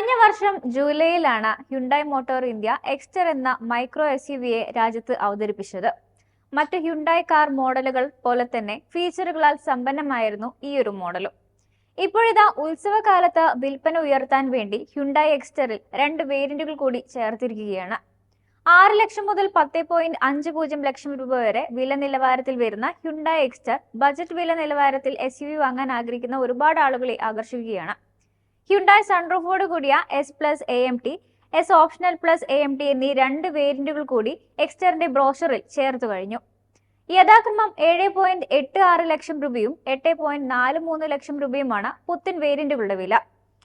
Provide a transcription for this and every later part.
കഴിഞ്ഞ വർഷം ജൂലൈയിലാണ് Hyundai motor India Exter എന്ന മൈക്രോ എസ്യുവിയെ രാജ്യത്ത് അവതരിപ്പിച്ചത്. മറ്റ് ഹ്യുണ്ടായി കാർ മോഡലുകൾ പോലെ തന്നെ ഫീച്ചറുകളാൽ സമ്പന്നമായിരുന്നു ഈ ഒരു മോഡലും. ഇപ്പോഴിതാ ഉത്സവകാലത്ത് വിൽപ്പന ഉയർത്താൻ വേണ്ടി ഹ്യുണ്ടായി എക്സ്റ്ററിൽ 2 വേരിയന്റുകൾ കൂടി ചേർത്തിരിക്കുകയാണ്. 6 ലക്ഷം മുതൽ 10.50 ലക്ഷം രൂപ വരെ വില നിലവാരത്തിൽ വരുന്ന ഹ്യുണ്ടായി എക്സ്റ്റർ ബജറ്റ് വില നിലവാരത്തിൽ എസ്യുവി വാങ്ങാൻ ആഗ്രഹിക്കുന്ന ഒരുപാട് ആളുകളെ ആകർഷിക്കുകയാണ്. ഹ്യുണ്ടായി സൺറൂഫോട് കൂടിയ S plus AMT, S optional plus AMT എന്നീ 2 വേരിയന്റുകൾ കൂടി എക്സ്റ്ററിന്റെ ബ്രോഷറിൽ ചേർത്തു കഴിഞ്ഞു. യഥാക്രമം 7.86 ലക്ഷം രൂപയും 8.43 ലക്ഷം രൂപയുമാണ് പുത്തൻ വേരിയന്റുകളുടെ വില.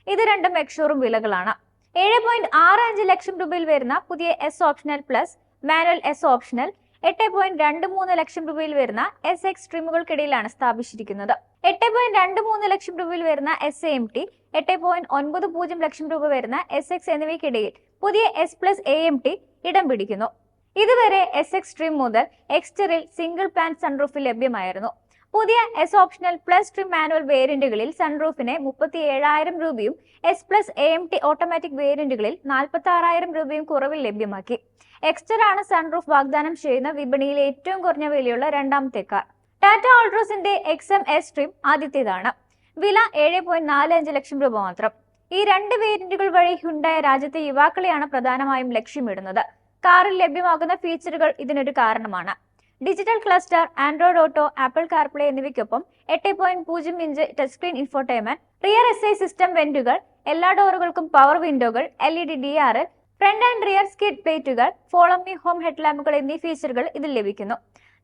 ഇത് രണ്ടും എക്സ്ഷോറൂം വിലകളാണ്. 7.65 ലക്ഷം രൂപയിൽ വരുന്ന പുതിയ S optional plus, manual S optional 8.23 lakh രൂപയിൽ വരുന്ന എസ് എക്സ്ട്രീമുകൾക്കിടയിലാണ് സ്ഥാപിച്ചിരിക്കുന്നത്. 8.23 ലക്ഷം രൂപയിൽ വരുന്ന SAMT, 8.90 ലക്ഷം രൂപ വരുന്ന SX എന്നിവയ്ക്കിടയിൽ പുതിയ എസ് പ്ലസ് AMT ഇടം പിടിക്കുന്നു. ഇതുവരെ എസ് എക്സ്ട്രീം മുതൽ എക്സ്റ്ററിൽ സിംഗിൾ പാൻ സൺറൂഫ് ലഭ്യമായിരുന്നു. പുതിയ S optional plus trim manual വേരിയന്റുകളിൽ സൺറൂഫിന് 37,000 രൂപയും എസ് പ്ലസ് AMT ഓട്ടോമാറ്റിക് വേരിയന്റുകളിൽ 46,000 രൂപയും കുറവിൽ ലഭ്യമാക്കി. എക്സ്റ്റർ ആണ് സൺറൂഫ് വാഗ്ദാനം ചെയ്യുന്ന വിപണിയിൽ ഏറ്റവും കുറഞ്ഞ വിലയുള്ള രണ്ടാമത്തെ കാർ. ടാറ്റ ഓൾട്രോസിന്റെ XM S ട്രിം ആദ്യത്തേതാണ്. വില 7.45 ലക്ഷം രൂപ മാത്രം. ഈ 2 വേരിയന്റുകൾ വഴി ഹ്യുണ്ടായി രാജ്യത്തെ യുവാക്കളെയാണ് പ്രധാനമായും ലക്ഷ്യമിടുന്നത്. കാറിൽ ലഭ്യമാകുന്ന ഫീച്ചറുകൾ ഇതിനൊരു കാരണമാണ്. Digital cluster, Android Auto, Apple CarPlay എന്നിവയ്ക്കൊപ്പം 8.0 inch touch screen infotainment, rear SI system വെന്റുകൾ, എല്ലാ ഡോറുകൾക്കും പവർ വിൻഡോകൾ, LED DRL, front and rear skid പ്ലേറ്റുകൾ, ഫോളോ മീ ഹോം ഹെഡ്ലാമ്പുകൾ എന്നീ ഫീച്ചറുകൾ ഇതിൽ ലഭിക്കുന്നു.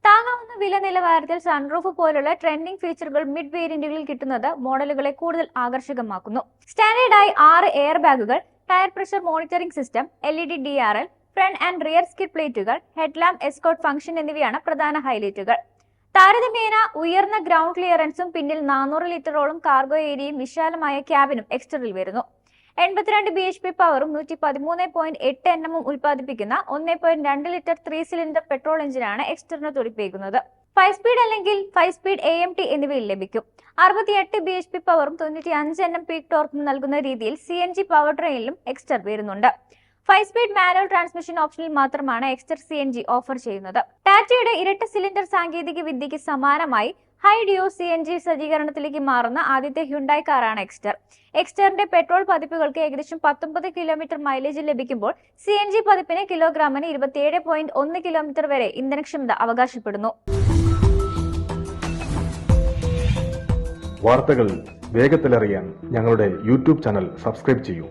താങ്ങാവുന്ന വില നിലവാരത്തിൽ സൺറൂഫ് പോലുള്ള ട്രെൻഡിംഗ് ഫീച്ചറുകൾ മിഡ് വേരിയന്റുകളിൽ കിട്ടുന്നത് മോഡലുകളെ കൂടുതൽ ആകർഷകമാക്കുന്നു. സ്റ്റാൻഡേർഡായി 6 എയർ ബാഗുകൾ, tyre pressure monitoring system, LED DRL, front and rear skid പ്ലേറ്റുകൾ, ഹെഡ്ലാമ്പ് എസ്കോർട്ട് ഫംഗ്ഷൻ എന്നിവയാണ് പ്രധാന ഹൈലൈറ്റുകൾ. താരതമ്യേന ഉയർന്ന ഗ്രൗണ്ട് ക്ലിയറൻസും പിന്നിൽ 400 ലിറ്ററോളം കാർഗോ ഏരിയയും വിശാലമായ ക്യാബിനും എക്സ്റ്ററിൽ വരുന്നു. 82 bhp പവറും 113.8 Nm ഉൽപ്പാദിപ്പിക്കുന്ന 1.2 ലിറ്റർ 3 സിലിണ്ടർ പെട്രോൾ എഞ്ചിനാണ് എക്സ്റ്ററിന് തുടിപ്പേക്കുന്നത്. 5 സ്പീഡ് അല്ലെങ്കിൽ 5 സ്പീഡ് AMT എന്നിവയിൽ ലഭിക്കും. 68 bhp പവറും 95 Nm പീക്ക് ടോർക്കും നൽകുന്ന രീതിയിൽ CNG പവർ ട്രെയിനിലും എക്സ്റ്റർ വരുന്നുണ്ട്. 5 സ്പീഡ് മാനുവൽ ട്രാൻസ്മിഷൻ ഓപ്ഷനിൽ മാത്രമാണ് എക്സ്റ്റർ CNG ഓഫർ ചെയ്യുന്നത്. ടാറ്റയുടെ ഇരട്ട സിലിണ്ടർ സാങ്കേതിക വിദ്യയ്ക്ക് സമാനമായി ഹൈ ഡ്യൂ CNG സജ്ജീകരണത്തിലേക്ക് മാറുന്ന ആദ്യത്തെ ഹ്യുണ്ടായി കാറാണ് എക്സ്റ്റർ. എക്സ്റ്ററിന്റെ പെട്രോൾ പതിപ്പുകൾക്ക് ഏകദേശം 19 കിലോമീറ്റർ മൈലേജ് ലഭിക്കുമ്പോൾ CNG പതിപ്പിന് കിലോഗ്രാമിന് 27.1 കിലോമീറ്റർ വരെ ഇന്ധനക്ഷമത അവകാശപ്പെടുന്നു. വാർത്തകൾ വേഗത്തിലറിയാൻ ഞങ്ങളുടെ YouTube ചാനൽ സബ്സ്ക്രൈബ് ചെയ്യൂ.